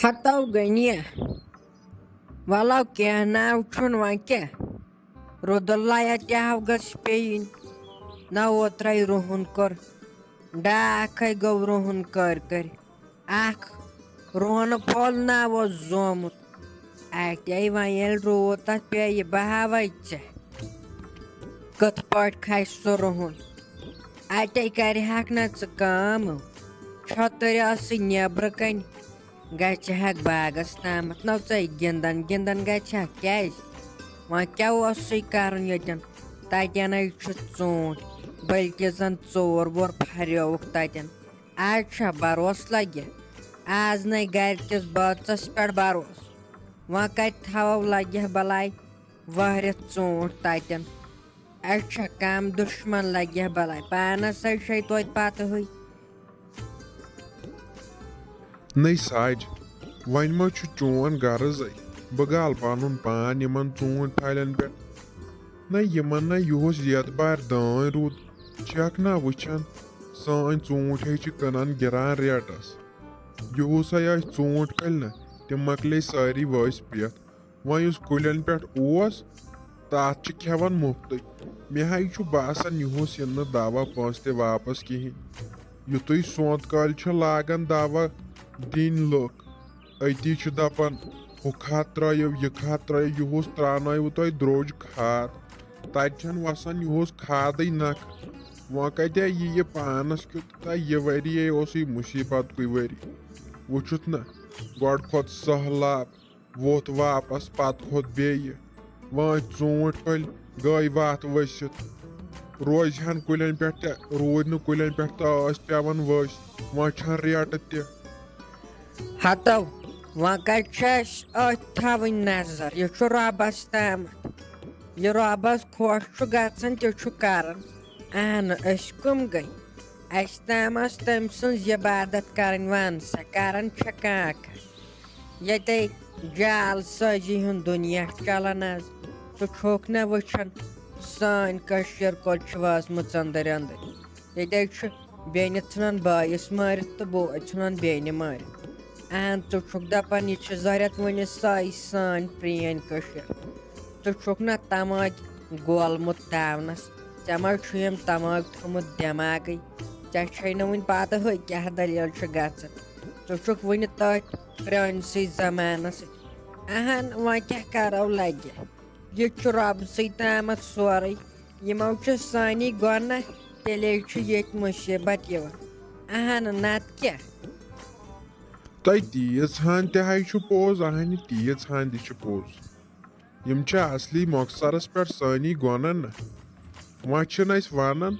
ہتو گنیا ولو کیا ناو چھن وۄنۍ کیٛاہ رُد اللہ تہو گژھِ پیٚیِنۍ نہ اوترَے رُہُن کوٚر ڈاکھَے گوٚو رُہُن کٔرۍ اکھ رُہنہٕ پھوٚل نہ اوس زومُت اَتے وۄنۍ ییٚلہِ روٗد تَتھ پیٚیہِ بہٕ ہاوَے ژےٚ کِتھ پٲٹھۍ کھسہِ سُہ رُہُن اَتے کَرِہَکھ نہ ژٕ کٲم چھٔتٕرۍ ٲسٕے نیٚبرٕ کَنۍ گژھِ باغس تامَتھ نو ژَے گِنٛدان گِنٛدان گژھِ کیٛازِ وۄنۍ کیٛاہ اوسُے کَرُن ییٚتٮ۪ن تَتٮ۪نَے چھُ ژوٗنٛٹھۍ بٔلکہِ زَن ژور وور پھریوُکھ تَتٮ۪ن آز چھا بروسہٕ لگہِ آز نَے گَرِکِس بٲژَس پٮ۪ٹھ بروسہٕ وۄنۍ کَتہِ تھاوو لگہِ بلاے وٲرِتھ ژوٗنٛٹھۍ تَتٮ۪ن اَسہِ چھا کَم دُشمَن لگہِ بلاے پانَس ہے چھے توتہِ پَتہٕ ہٕے نٔے ساج وۄنۍ ما چھُ چون غرضے بہٕ گالہٕ پنُن پان یِمن ژوٗنٛٹھۍ پھلٮ۪ن پٮ۪ٹھ نہ یِمن نہ یِہُس یَتھ بار دٲنۍ روٗد چھکھ نہ وٕچھان سٲنۍ ژوٗنٛٹھۍ ہے چھِ کٕنان گِران ریٹس یِہُسے ٲسۍ ژوٗنٛٹھۍ پھلۍ نہ تِم مۄکلے سٲری ؤسۍ پٮ۪تھ وۄنۍ یُس کُلٮ۪ن پٮ۪ٹھ اوس تَتھ چھِ کھٮ۪وان مُفتٕے مےٚ ہے چھُ باسان یِہُس یِن نہٕ دوا پونٛسہٕ تہِ واپس کِہینۍ یِتُے سونٛتہٕ کالہِ چھِ لاگان دوا دِنۍ لُکھ أتی چھُ دپان ہُہ کھاد ترٲیِو یہِ کھاد ترٲیِو یِہُس ترٛاونٲیوٕ تۄہہِ درٛوج کھاد تَتہِ چھنہٕ وسان یِہُس کھادٕے نکھٕ وۄنۍ کَتہِ یہِ پانس کیُتھ تہٕ یہِ ؤریے اوسُے مُصیٖبت کُے ؤری وٕچھُتھ نہ گۄڈٕ کھوٚت سہلاب ووٚتھ واپس پتہٕ کھوٚت بیٚیہِ وۄنۍ ژوٗنٛٹھۍ پھلۍ گٔے وتھ ؤسِتھ روزِ ہن کُلٮ۪ن پٮ۪ٹھ تہِ روٗدۍ نہٕ کُلٮ۪ن پٮ۪ٹھ تہٕ ٲسۍ پٮ۪وان ؤسۍ وۄنۍ چھنہٕ ریٹہٕ تہِ ہتو وۄنۍ کَتہِ چھِ اَسہِ أتھۍ تھاوٕنۍ نظر یہِ چھُ رۄبس تامَتھ یہِ رۄبس خۄش چھُ گژھان تہِ چھُ کران اہنہٕ أسۍ کٕم گٔے اَسہِ تام ٲس تٔمۍ سٕنٛز عبادت کرٕنۍ وَن سا کران چھےٚ کانٛہہ ییٚتے جال سٲزی ہُنٛد دُنیا چلان آز ژٕ چھُکھ نہ وٕچھان سٲنۍ کٔشیٖر کوٚت چھِ وٲژمٕژ أنٛدٕرۍ أنٛدٕرۍ ییٚتے چھُ بیٚنہِ ژھٕنان بٲیِس مٲرِتھ تہٕ بوے ژھٕنان بیٚنہِ مٲرِتھ اہن ژٕ چھُکھ دپان یہِ چھِ ضوٚرتھ وٕنہِ سۄے سٲنۍ پرٛٲنۍ کٔشیٖر ژٕ چھُکھ نہ تماکھ گولمُت تاونس ژےٚ ما چھُ یِم تماکھ تھوٚمُت دٮ۪ماغٕے ژےٚ چھے نہٕ وٕنہِ پتہٕ ہٕے کیٛاہ دٔلیٖل چھِ گژھان ژٕ چھُکھ وٕنہِ تٔتھۍ پرٛٲنسٕے زمانس سۭتۍ اہن وۄنۍ کیٛاہ کرو لگہِ یہِ چھُ رۄبسٕے تامَتھ سورُے یِمو چھِ سٲنی گۄناہ تیٚلے چھُ ییٚتہِ مُصیٖبت یِوان اہن نتہٕ کیٛاہ تۄہہِ تیٖژ ہن تہِ ہے چھُ پوٚز اہنہِ تیٖژ ہن تہِ چھُ پوٚز یِم چھِ اصلی مۄخصرس پٮ۪ٹھ سٲنی گۄناہ نہ وۄنۍ چھِنہٕ أسۍ ونان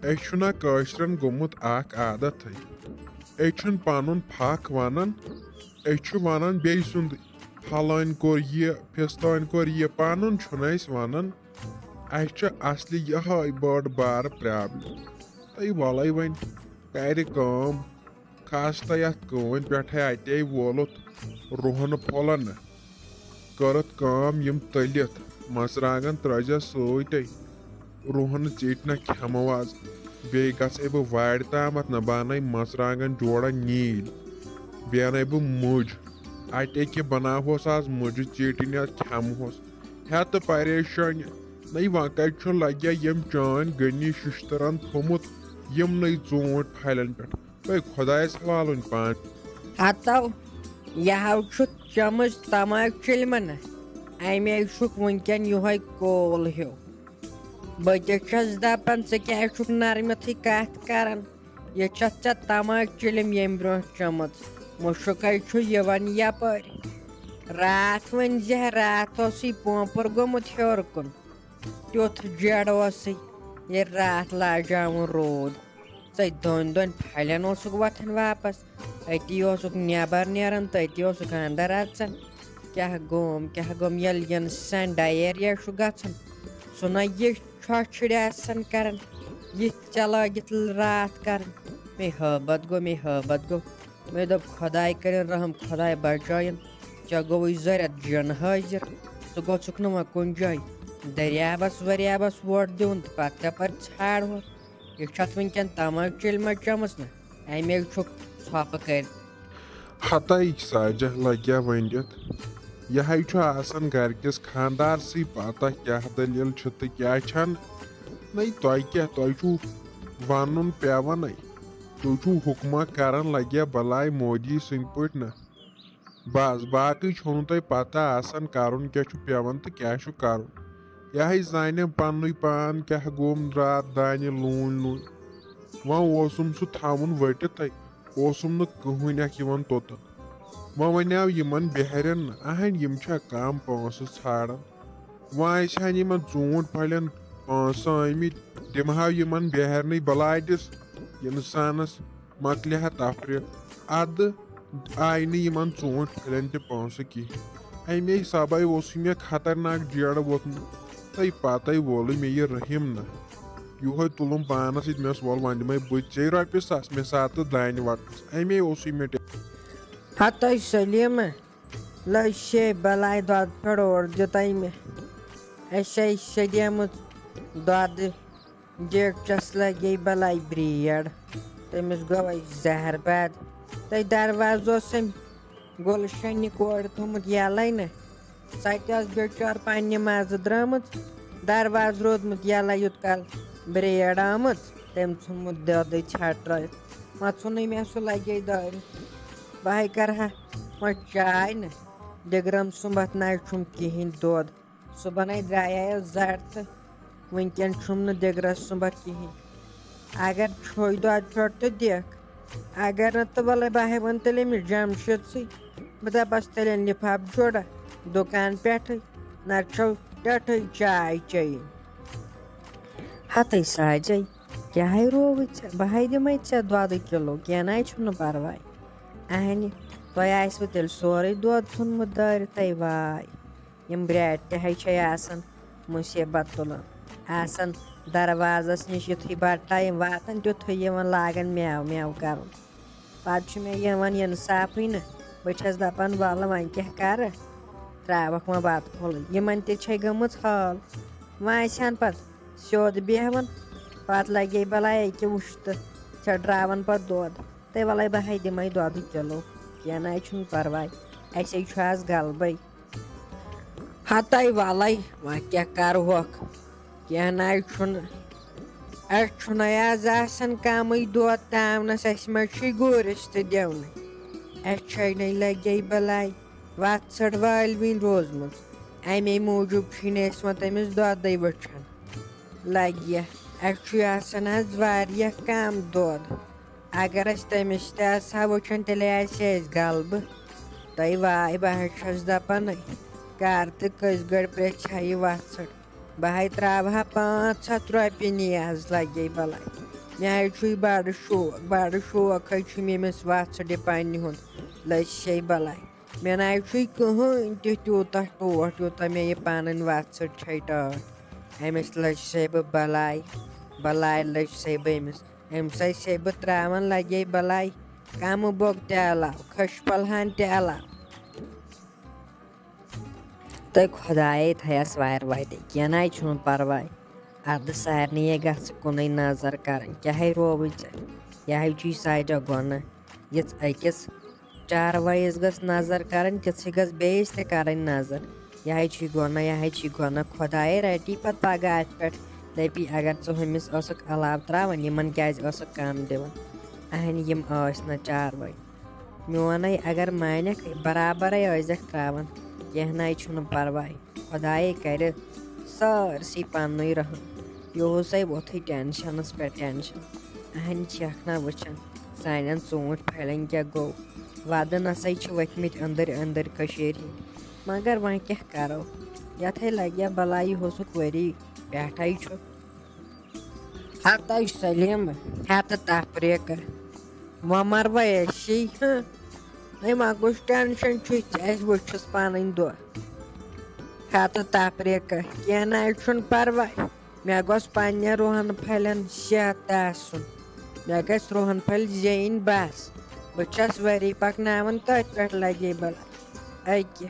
أسۍ چھُنہ کٲشرٮ۪ن گوٚمُت اکھ عادتھٕے أسۍ چھُنہٕ پنُن پھکھ ونان أسۍ چھُ ونان بیٚیہِ سُنٛدٕے پھلٲنۍ کوٚر یہِ فِستٲنۍ کوٚر یہِ پنُن چھُنہٕ أسۍ ونان اسہِ چھِ اصلی یِہے بٔڑ بارٕ پرابلِم تہٕ وَلے وۄنۍ کرِ کٲم کھس تہٕ یتھ کٲنۍ پٮ۪ٹھے اَتے وولُتھ رُہنہٕ پھوٚلن کٔرٕتھ کٲم یِم تٔلِتھ مرژٕوانٛگن ترٲزٮ۪س سۭتے رُہنہٕ ژیٚٹۍ نہ کھٮ۪مو آز بیٚیہِ گژھے بہٕ وارِ تامَتھ نہ بہٕ اَنَے مرژٕوانٛگن جورا نیٖلۍ بیٚیہِ اَنَے بہٕ مُجۍ اَتے کہِ بناوہوس آز مُجہِ ژیٚٹِنۍ اَتھ کھٮ۪مہوس ہےٚ تہٕ پریشٲنی نٔے وۄنۍ کَتہِ چھُ لگیا یِم چٲنۍ گٔنی شِشتٕرن تھوٚمُت یِمنٕے ژوٗنٛٹھۍ پھلٮ۪ن پٮ۪ٹھ ہے خۄدایس حوالہٕ پان ہتو یہو چھُ چمٕچ تماکھ چِلمہٕ نہ اَمے چھُکھ وٕنکٮ۪ن یِہوے کول ہیوٗ بہٕ تہِ چھس دپان ژٕ کیٛازِ چھُکھ نرمِتھٕے کتھ کران یہِ چھتھ ژےٚ تماکھ چِلم ییٚمہِ برونٛٹھ چٔمٕژ مُشُکے چھُ یِوان یپٲرۍ راتھ ؤنۍ زِ راتھ اوسُے پوپُر گوٚمُت ہیوٚر کُن تیُتھ جیڈ اوسُے ییٚلہِ راتھ لاجاوُن روٗد ژےٚ دۄن پھلٮ۪ن اوسُکھ وۄتھان واپس أتی اوسُکھ نٮ۪بر نیران تہٕ أتی اوسُکھ انٛدر اژان کیٛاہ گوٚم ییٚلہِ اِنسان ڈایریا چھُ گژھان سُہ نہ یہِ چھۄچھِڑ آسان کران یِتھ ژےٚ لٲگِتھ راتھ کران مے حٲبت گوٚو مےٚ دوٚپ خۄداے کٔرِنۍ رحم خۄداے بچٲیِن ژےٚ گوٚوُے ضوٚرتھ جِن حٲضِر ژٕ گوٚژھُکھ نہٕ وۄنۍ کُنہِ جایہِ دٔریابس ؤریابس ووٹ دیُن تہٕ پتہٕ کپٲرۍ ژھانٛڈہوکھ یہِ چھتھ وٕنکٮ۪ن تماکھ چِلمہ چٔمٕژ نہ اَمے چھُکھ ژھۄپہٕ کٔرِتھ ہتائی ساجہ لگیا ونِتھ یہ چھُ آسان گرکِس خاندارسٕے پتہ کیٛاہ دٔلیٖل چھِ تہٕ کیٛاہ چھنہٕ نَے تۄہہِ کیٛاہ تۄہہِ چھُو ونُن پیوَنے تُہۍ چھُو حُکما کران لگیا بلاے مودی سٕنٛدۍ پٲٹھۍ نہ بس باقٕے چھو نہٕ تۄہہِ پتہ آسان کرُن کیٛاہ چھُ پیوان تہٕ کیٛاہ چھُ کرُن یِہے زانہِ پننُے پان کیٛاہ گوٚم رات دانہِ لوٗنۍ لوٗنۍ وۄنۍ اوسُم سُہ تھاوُن ؤٹِتھٕے اوسُم نہٕ کٕہٕنۍ اکھ یِوان توٚتن وۄنۍ ونیاو یِمن بِہرٮ۪ن اہنۍ یِم چھا کم پونٛسہٕ ژھانڈان وۄنۍ آسہِ ہن یِمن ژوٗنٛٹھۍ پھلٮ۪ن پونٛسہٕ آمٕتۍ دِمہاو یِمن بِہرنٕے بلاڈِس انسانس مۄکلہِ ہا تفریح ادٕ آیہِ نہٕ یِمن ژوٗنٛٹھۍ پھلٮ۪ن تہِ پونٛسہٕ کینٛہہ امی سبے اوسُے مےٚ خطرناک جیڑٕ ووٚتھمُت تہٕ پتے وولُے مےٚ یہِ رحیم نہ یِہوے تُلُم پانس سۭتۍ مےٚ اوس وول وۄنۍ دِمے بہٕ تہِ ژےٚ رۄپیہِ ساس مےٚ ساتہٕ دانہِ وٹنس امی اوسُے مےٚ ہتٲے سلیٖمہ لٔج شے بلاے دۄدٕ پھیوٚر اور دِتَے مےٚ اَسے سیٚدیمٕژ دۄدٕ دیٖگچَس لگے بلاے برٛیڈ تٔمِس گوٚو زہر بد تہٕ دروازٕ اوس أمۍ گُلشنہِ کورِ تھوٚمُت یَلے نہ سۄ تہِ ٲس بِچٲر پننہِ مزٕ درٛامٕژ دروازٕ روٗدمُت یَلے یوٗت کال برٛیڈ آمٕژ تٔمۍ ژھُنمُت دۄدٕے ژھٹرٲیِتھ وۄنۍ ژھُنُے مےٚ سُہ لگے دٲرِتھ بہٕ کرٕ ہا وۄنۍ چاے نہ دِگرم سُمبتھ نہ چھُم کِہینۍ دۄد صبحنٕے درٛایایس زر تہٕ وٕنکٮ۪ن چھُم نہٕ دِگرس سُمبتھ کِہینۍ اگر چھُے دۄدٕ پھیوٚر تہٕ دِکھ اگر نہٕ تہٕ وَلے بہٕ وَنہٕ تیٚلہِ أمِس جمشیٖدسٕے بہٕ دَپس تیٚلہِ أنۍ لِفاف جوڑا دُکان پٮ۪ٹھٕے نتہٕ چھو ٹٮ۪ٹھٕے چاے چیٚنۍ ہتٕے ساجے کیٛاہ رووُے ژےٚ بہٕ دِمے ژےٚ دۄدٕ کِلوٗ کینٛہہ نَے چھُنہٕ پرواے اہنہِ تۄہہِ آسوٕ تیٚلہِ سورُے دۄد ژھُنمُت دٲرِتھٕے واے یِم برٛیڈ تہِ چھے آسان مُصیٖبت تُلان آسان دروازس نِش یُتھُے بڑٕ ٹایم واتان تیُتھُے یِوان لاگان میو میو کرُن پتہٕ چھُ مےٚ یِوان اِنصافٕے نہٕ بہٕ چھس دپان وَلہٕ وۄنۍ کیٛاہ کرٕ تراوکھ وۄنۍ بتہٕ پھوٚلٕے یِمن تہِ چھے گٔمٕژ حال وۄنۍ آسہِ ہن پتہٕ سیوٚد بیٚہوان پتہٕ لگے بلاے أکہِ وُشتہٕ ژھٹراوان پتہٕ دۄد تہٕ وَلے بہٕ دِمے دۄدٕ کِلوٗ کینٛہہ نَے چھُنہٕ پرواے اَسے چھُ آز غلبے ہتَے وَلے وۄنۍ کیٛاہ کرہوکھ کینٛہہ نَے چھُنہٕ اَسہِ چھُنَے آز آسان کمٕے دۄد تاونس اَسہِ ما چھُے گوٗرِس تہِ دِونٕے اَسہِ چھے نَے لگے بلاے وَتھ ژھٕڑ والوٕنۍ روزمٕژ اَمے موٗجوٗب چھُے نہٕ أسۍ وۄنۍ تٔمِس دۄدٕے وٕچھان لگیا اَسہِ چھُے آسان آز واریاہ کم دۄد اگر أسۍ تٔمِس تہِ آسہٕ ہا وٕچھان تیٚلے آسہِ ہے اَسہِ غلبہٕ تہٕ واے بہٕ چھس دپانے کر تہٕ کٔژِ گٲڑۍ پرٛژھِ ہا یہِ وَتھ ژھٕڑ بہٕ تراوٕ ہا 500 رۄپیہِ نیاز لگے بلاے مےٚ چھُے بڑٕ شوق چھُم ییٚمِس وَتھ ژھٕڑِ پننہِ ہُنٛد لٔج شے بلاے مےٚ نَے چھُے کٕہٕنۍ تہِ تیوٗتاہ ٹوٹھ یوٗتاہ مےٚ یہِ پنٕنۍ وَتھ ژھٕڑ چھے ٹٲٹھ أمِس لٔج سے بہٕ بلاے لٔج سے بہٕ أمِس سے بہٕ تراوان لگے بلاے کمہٕ بوٚگ تہِ علاوٕ کھٔش پلہن تہِ علاوٕ تہٕ خۄدایے تھایس وارِ وَتہِ کینٛہہ نَے چھُنہٕ پرواے اَدٕ سارنٕے گژھِ کُنُے نظر کرٕنۍ کیٛاہ رووُے ژےٚ یِہے چھُے ساجا گۄناہ یِژھ أکِس چاروٲیِس گٔژھ نظر کرٕنۍ تِژھٕے گٔژھ بیٚیِس تہِ کرٕنۍ نظر یِہے چھُے گۄناہ خۄدایے رَٹی پتہٕ پگاہ اَتھ پٮ۪ٹھ دٔپی اگر ژٕ ہُمِس ٲسٕکھ علاوٕ تراوان یِمن کیٛازِ ٲسٕکھ کم دِوان اہنہِ یِم ٲسۍ نہٕ چاروٲے میونٕے اگر مانکھٕے برابرے ٲسۍزٮ۪کھ تراوان کینٛہہ نَے چھُنہٕ پرواے خۄدایے کرِ سٲرسٕے پننُے رحم یِہُسے ووٚتھٕے ٹٮ۪نشنس پٮ۪ٹھ ٹٮ۪نشن اہنہِ چھکھ نہ وٕچھان سانٮ۪ن ژوٗنٛٹھۍ پھلٮ۪ن کیٛاہ گوٚو وَدٕ نسے چھِ ؤتھمٕتۍ أنٛدٕرۍ کٔشیٖرِ ہِنٛدۍ مگر وۄنۍ کیٛاہ کرو یتھے لگیا بلاے یِہُسُک ؤری پٮ۪ٹھے چھُ ہتَے سلیٖمہ ہٮ۪تہٕ تفریٖقہٕ وۄنۍ مروے أسی وۄنۍ کُس ٹٮ۪نشن چھُے ژےٚ اَسہِ وٕچھُس پنٕنۍ دۄہ ہٮ۪تہٕ تفریٖقہٕ کینٛہہ نَے چھُنہٕ پرواے مےٚ گوٚژھ پننٮ۪ن رُہن پھلٮ۪ن صحت آسُن مےٚ گژھِ رُہن پھلۍ زیٖنۍ بس بہٕ چھس ؤری پکناوان تٔتھۍ پٮ۪ٹھ لگے بلاے أکہِ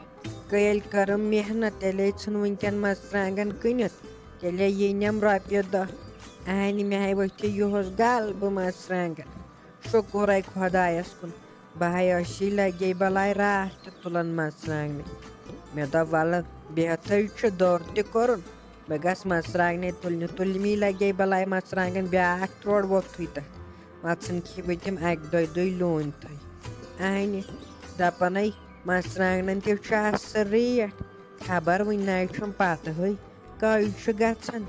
ییٚلہِ کٔرٕم محنت تیٚلے ژھٕن وٕنکٮ۪ن مرژٕوانٛگن کٕنِتھ تیٚلے یِنٮ۪م رۄپیہِ دہ اہنہِ مےٚ ؤتھِ یِہُس غلبہٕ مرژٕوانٛگن شُکُرے خۄدایس کُن بہاے أسی لگے بلاے راتھ تہِ تُلان مرژٕوانٛگنہِ مےٚ دوٚپ وَلہٕ بہتھٕے چھُ دوٚر تہِ کوٚرُن بہٕ گژھٕ مرژٕوانٛگنے تُلنہِ تُلمٕے لگے بلاے مرژٕوانٛگن بیٛاکھ ترٛوڈ ووٚتھٕے تَتھ پَتہٕ ژھٕنکھٕے بہٕ تِم اَکہِ دۄیہِ لوٗنتھٕے اَنہِ دَپان ہے مرژٕوانٛگنن تہِ چھُ اَصٕل ریٹ خبر وٕنہِ نَے چھُم پَتہٕ ہے کٔہۍ چھُ گژھان